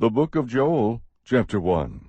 The Book of Joel, chapter 1.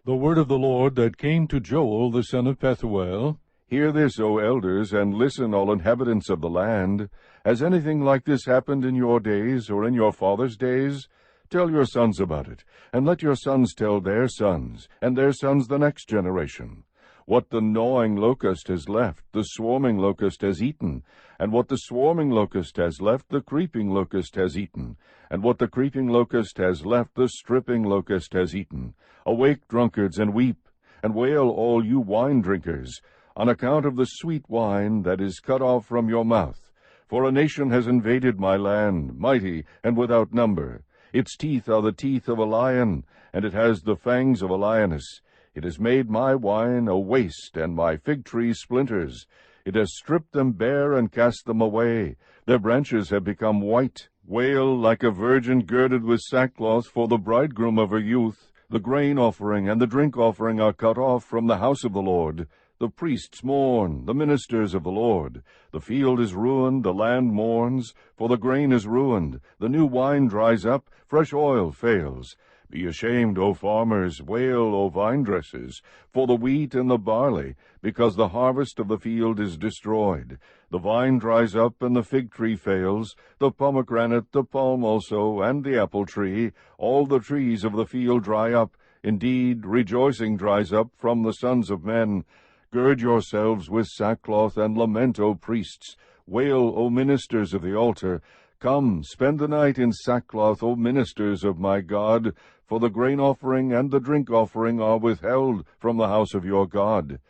The word of the Lord that came to Joel the son of Pethuel. Hear this, O elders, and listen, all inhabitants of the land. Has anything like this happened in your days, or in your fathers' days? Tell your sons about it, and let your sons tell their sons, and their sons the next generation. What the gnawing locust has left, the swarming locust has eaten, and what the swarming locust has left, the creeping locust has eaten, and what the creeping locust has left, the stripping locust has eaten. Awake, drunkards, and weep, and wail, all you wine drinkers, on account of the sweet wine that is cut off from your mouth. For a nation has invaded my land, mighty and without number. Its teeth are the teeth of a lion, and it has the fangs of a lioness. It has made my wine a waste, and my fig trees splinters. It has stripped them bare and cast them away. Their branches have become white. Wail like a virgin girded with sackcloth for the bridegroom of her youth. The grain offering and the drink offering are cut off from the house of the Lord. The priests mourn, the ministers of the Lord. The field is ruined, the land mourns, for the grain is ruined. The new wine dries up, fresh oil fails. Be ashamed, O farmers, wail, O vine dressers, for the wheat and the barley, because the harvest of the field is destroyed. The vine dries up, and the fig tree fails, the pomegranate, the palm also, and the apple tree. All the trees of the field dry up. Indeed, rejoicing dries up from the sons of men. Gird yourselves with sackcloth, and lament, O priests. Wail, O ministers of the altar. Come, spend the night in sackcloth, O ministers of my God, for the grain offering and the drink offering are withheld from the house of your God.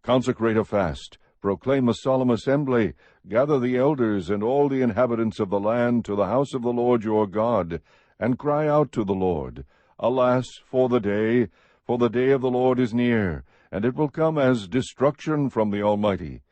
Consecrate a fast, proclaim a solemn assembly, gather the elders and all the inhabitants of the land to the house of the Lord your God, and cry out to the Lord. Alas, for the day of the Lord is near, and it will come as destruction from the Almighty.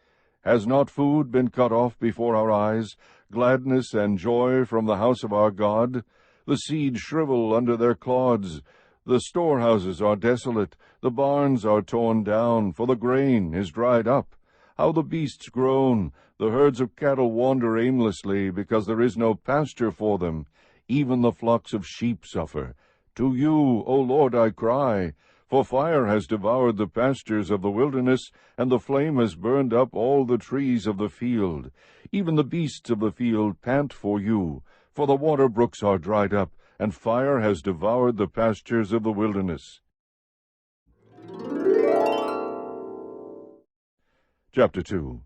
Has not food been cut off before our eyes, gladness and joy from the house of our God? The seed shrivel under their clods. The storehouses are desolate, the barns are torn down, for the grain is dried up. How the beasts groan! The herds of cattle wander aimlessly, because there is no pasture for them. Even the flocks of sheep suffer. To you, O Lord, I cry. For fire has devoured the pastures of the wilderness, and the flame has burned up all the trees of the field. Even the beasts of the field pant for you, for the water brooks are dried up, and fire has devoured the pastures of the wilderness. Chapter 2.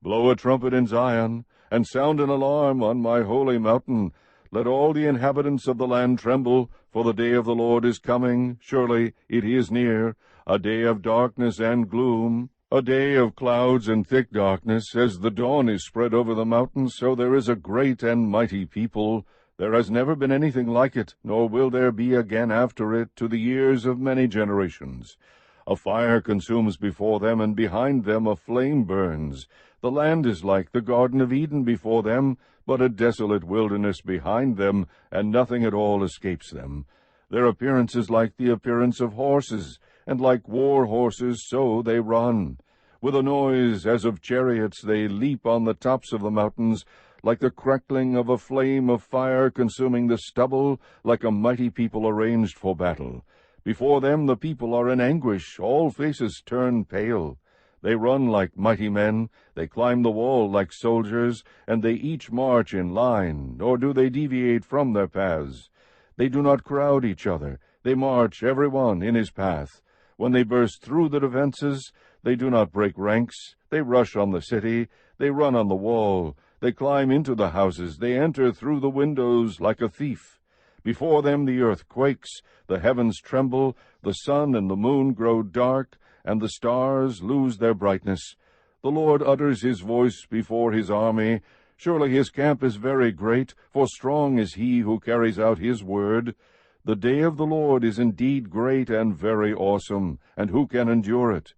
Blow a trumpet in Zion, and sound an alarm on my holy mountain. Let all the inhabitants of the land tremble, for the day of the Lord is coming. Surely it is near, a day of darkness and gloom, a day of clouds and thick darkness. As the dawn is spread over the mountains, so there is a great and mighty people. There has never been anything like it, nor will there be again after it, to the years of many generations. A fire consumes before them, and behind them a flame burns. The land is like the Garden of Eden before them, but a desolate wilderness behind them, and nothing at all escapes them. Their appearance is like the appearance of horses, and like war horses so they run. With a noise as of chariots they leap on the tops of the mountains, like the crackling of a flame of fire consuming the stubble, like a mighty people arranged for battle. Before them the people are in anguish, all faces turn pale. They run like mighty men, they climb the wall like soldiers, and they each march in line, nor do they deviate from their paths. They do not crowd each other, they march every one in his path. When they burst through the defenses, they do not break ranks, they rush on the city, they run on the wall, they climb into the houses, they enter through the windows like a thief. Before them the earth quakes, the heavens tremble, the sun and the moon grow dark, and the stars lose their brightness. The Lord utters his voice before his army. Surely his camp is very great, for strong is he who carries out his word. The day of the Lord is indeed great and very awesome, and who can endure it?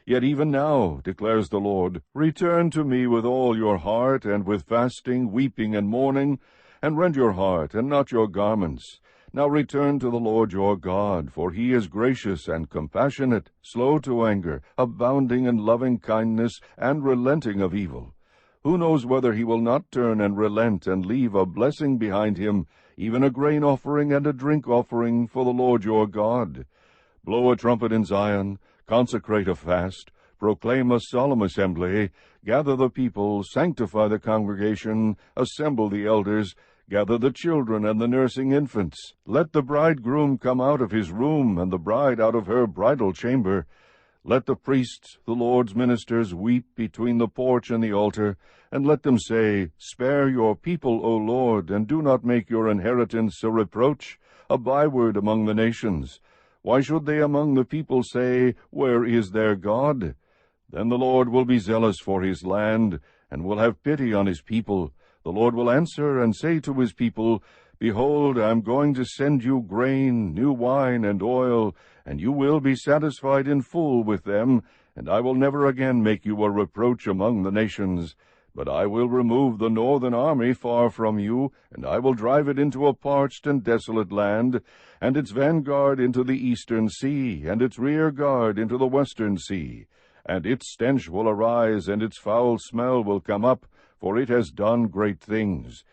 Yet even now, declares the Lord, return to me with all your heart, and with fasting, weeping, and mourning, and rend your heart, and not your garments. Now return to the Lord your God, for he is gracious and compassionate, slow to anger, abounding in loving kindness, and relenting of evil. Who knows whether he will not turn and relent and leave a blessing behind him, even a grain offering and a drink offering for the Lord your God. Blow a trumpet in Zion, consecrate a fast, proclaim a solemn assembly, gather the people, sanctify the congregation, assemble the elders, gather the children and the nursing infants. Let the bridegroom come out of his room, and the bride out of her bridal chamber. Let the priests, the Lord's ministers, weep between the porch and the altar, and let them say, Spare your people, O Lord, and do not make your inheritance a reproach, a byword among the nations. Why should they among the people say, Where is their God? Then the Lord will be zealous for his land, and will have pity on his people. The Lord will answer and say to his people, Behold, I am going to send you grain, new wine, and oil, and you will be satisfied in full with them, and I will never again make you a reproach among the nations. But I will remove the northern army far from you, and I will drive it into a parched and desolate land, and its vanguard into the eastern sea, and its rear guard into the western sea. And its stench will arise, and its foul smell will come up, for it has done great things.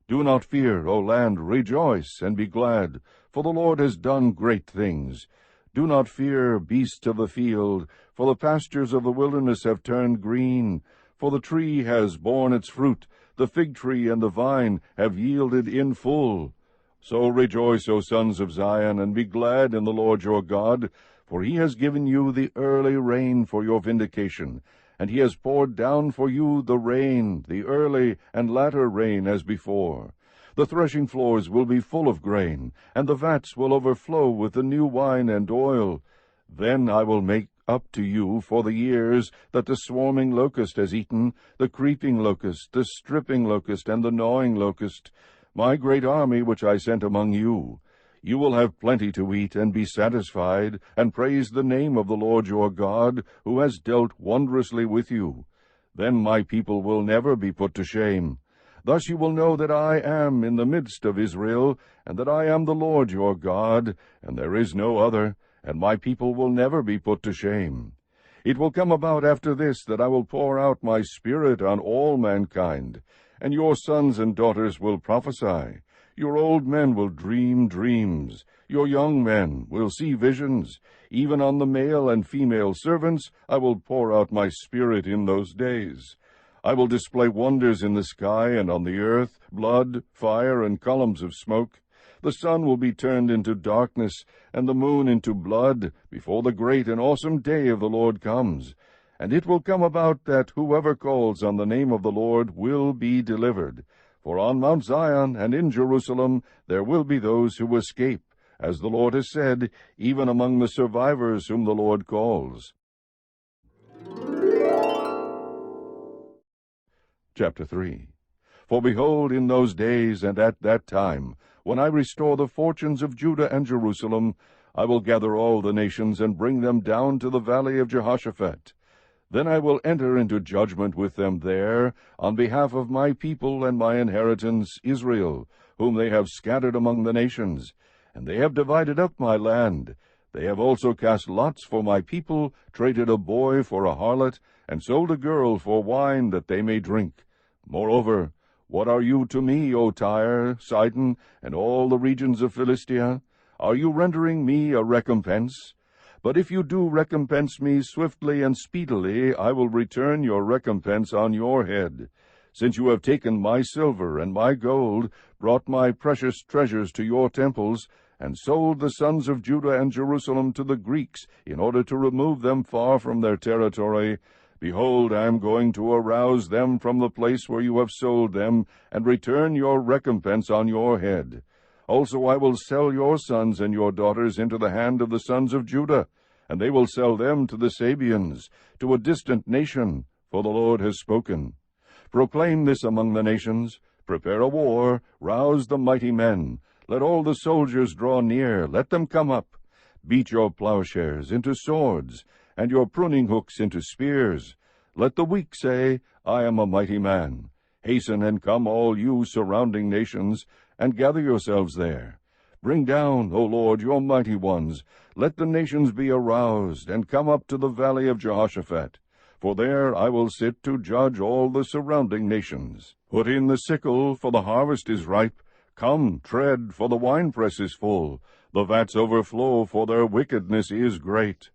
Do not fear, O land, rejoice and be glad, for the Lord has done great things. Do not fear, beasts of the field, for the pastures of the wilderness have turned green. For the tree has borne its fruit, the fig tree and the vine have yielded in full. So rejoice, O sons of Zion, and be glad in the Lord your God, for he has given you the early rain for your vindication, and he has poured down for you the rain, the early and latter rain as before. The threshing floors will be full of grain, and the vats will overflow with the new wine and oil. Then I will make up to you for the years that the swarming locust has eaten, the creeping locust, the stripping locust, and the gnawing locust, my great army which I sent among you. You will have plenty to eat, and be satisfied, and praise the name of the Lord your God, who has dealt wondrously with you. Then my people will never be put to shame. Thus you will know that I am in the midst of Israel, and that I am the Lord your God, and there is no other, and my people will never be put to shame. It will come about after this that I will pour out my Spirit on all mankind, and your sons and daughters will prophesy. Your old men will dream dreams. Your young men will see visions. Even on the male and female servants I will pour out my Spirit in those days. I will display wonders in the sky and on the earth, blood, fire, and columns of smoke. The sun will be turned into darkness, and the moon into blood, before the great and awesome day of the Lord comes. And it will come about that whoever calls on the name of the Lord will be delivered. For on Mount Zion and in Jerusalem there will be those who escape, as the Lord has said, even among the survivors whom the Lord calls. Chapter 3. For behold, in those days and at that time, when I restore the fortunes of Judah and Jerusalem, I will gather all the nations and bring them down to the valley of Jehoshaphat. Then I will enter into judgment with them there, on behalf of my people and my inheritance Israel, whom they have scattered among the nations. And they have divided up my land. They have also cast lots for my people, traded a boy for a harlot, and sold a girl for wine that they may drink. Moreover, what are you to me, O Tyre, Sidon, and all the regions of Philistia? Are you rendering me a recompense? But if you do recompense me swiftly and speedily, I will return your recompense on your head. Since you have taken my silver and my gold, brought my precious treasures to your temples, and sold the sons of Judah and Jerusalem to the Greeks in order to remove them far from their territory, behold, I am going to arouse them from the place where you have sold them, and return your recompense on your head. Also I will sell your sons and your daughters into the hand of the sons of Judah, and they will sell them to the Sabeans, to a distant nation, for the Lord has spoken. Proclaim this among the nations, prepare a war, rouse the mighty men, let all the soldiers draw near, let them come up. Beat your plowshares into swords, and your pruning hooks into spears. Let the weak say, I am a mighty man. Hasten and come, all you surrounding nations, and gather yourselves there. Bring down, O Lord, your mighty ones. Let the nations be aroused, and come up to the valley of Jehoshaphat. For there I will sit to judge all the surrounding nations. Put in the sickle, for the harvest is ripe. Come, tread, for the winepress is full, the vats overflow, for their wickedness is great.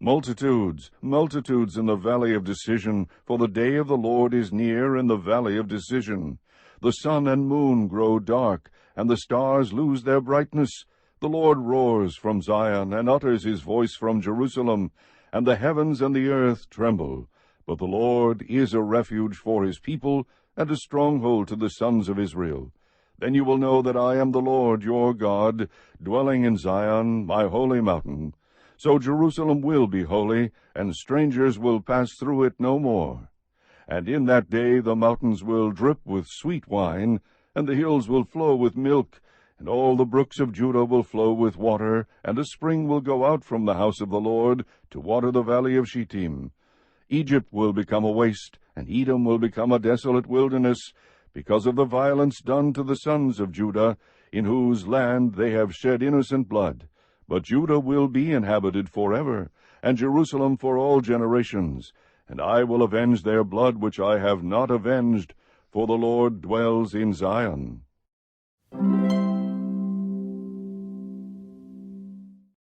Multitudes, multitudes in the valley of decision, for the day of the Lord is near in the valley of decision. The sun and moon grow dark, and the stars lose their brightness. The Lord roars from Zion, and utters his voice from Jerusalem, and the heavens and the earth tremble. But the Lord is a refuge for his people, and a stronghold to the sons of Israel. Then you will know that I am the Lord your God, dwelling in Zion, my holy mountain. So Jerusalem will be holy, and strangers will pass through it no more. And in that day the mountains will drip with sweet wine, and the hills will flow with milk, and all the brooks of Judah will flow with water, and a spring will go out from the house of the Lord to water the valley of Shittim. Egypt will become a waste, and Edom will become a desolate wilderness, because of the violence done to the sons of Judah, in whose land they have shed innocent blood. But Judah will be inhabited forever, and Jerusalem for all generations. And I will avenge their blood which I have not avenged, for the Lord dwells in Zion.